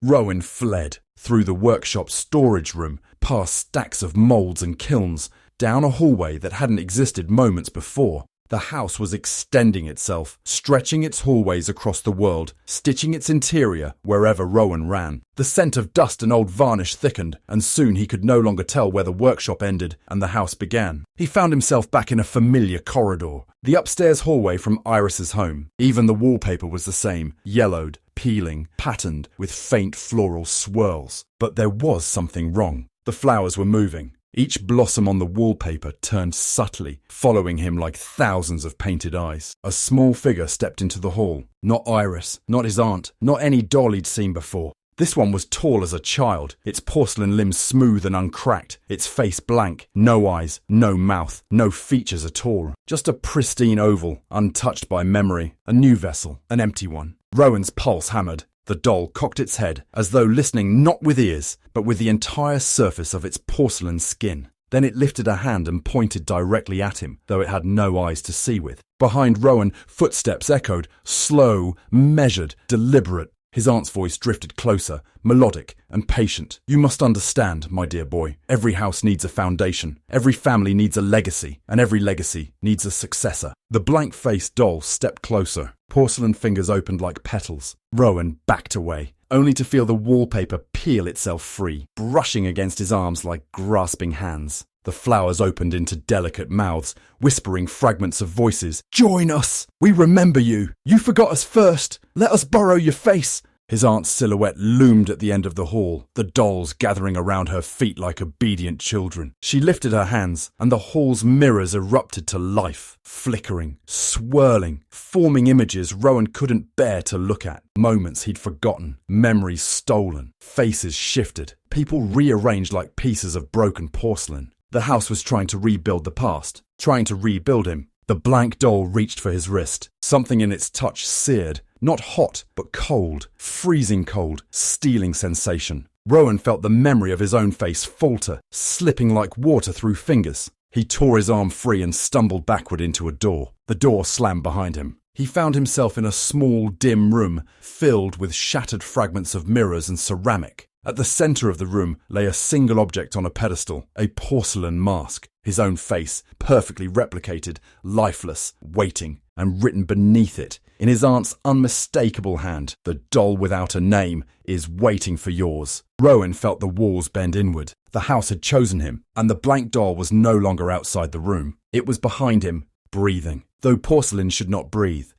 Rowan fled, through the workshop storage room, past stacks of moulds and kilns, down a hallway that hadn't existed moments before. The house was extending itself, stretching its hallways across the world, stitching its interior wherever Rowan ran. The scent of dust and old varnish thickened, and soon he could no longer tell where the workshop ended and the house began. He found himself back in a familiar corridor, the upstairs hallway from Iris's home. Even the wallpaper was the same, yellowed, peeling, patterned with faint floral swirls. But there was something wrong. The flowers were moving. Each blossom on the wallpaper turned subtly, following him like thousands of painted eyes. A small figure stepped into the hall. Not Iris, not his aunt, not any doll he'd seen before. This one was tall as a child, its porcelain limbs smooth and uncracked, its face blank, no eyes, no mouth, no features at all. Just a pristine oval, untouched by memory. A new vessel, an empty one. Rowan's pulse hammered. The doll cocked its head, as though listening not with ears, but with the entire surface of its porcelain skin. Then it lifted a hand and pointed directly at him, though it had no eyes to see with. Behind Rowan, footsteps echoed, slow, measured, deliberate. His aunt's voice drifted closer, melodic and patient. "You must understand, my dear boy, every house needs a foundation, every family needs a legacy, and every legacy needs a successor." The blank-faced doll stepped closer. Porcelain fingers opened like petals. Rowan backed away, only to feel the wallpaper peel itself free, brushing against his arms like grasping hands. The flowers opened into delicate mouths, whispering fragments of voices. "Join us! We remember you! You forgot us first! Let us borrow your face!" His aunt's silhouette loomed at the end of the hall, the dolls gathering around her feet like obedient children. She lifted her hands, and the hall's mirrors erupted to life, flickering, swirling, forming images Rowan couldn't bear to look at. Moments he'd forgotten, memories stolen, faces shifted, people rearranged like pieces of broken porcelain. The house was trying to rebuild the past, trying to rebuild him. The blank doll reached for his wrist. Something in its touch seared. Not hot, but cold. Freezing cold. Stealing sensation. Rowan felt the memory of his own face falter, slipping like water through fingers. He tore his arm free and stumbled backward into a door. The door slammed behind him. He found himself in a small, dim room, filled with shattered fragments of mirrors and ceramic. At the centre of the room lay a single object on a pedestal, a porcelain mask. His own face, perfectly replicated, lifeless, waiting, and written beneath it, in his aunt's unmistakable hand, "The doll without a name is waiting for yours." Rowan felt the walls bend inward. The house had chosen him, and the blank doll was no longer outside the room. It was behind him, breathing. Though porcelain should not breathe,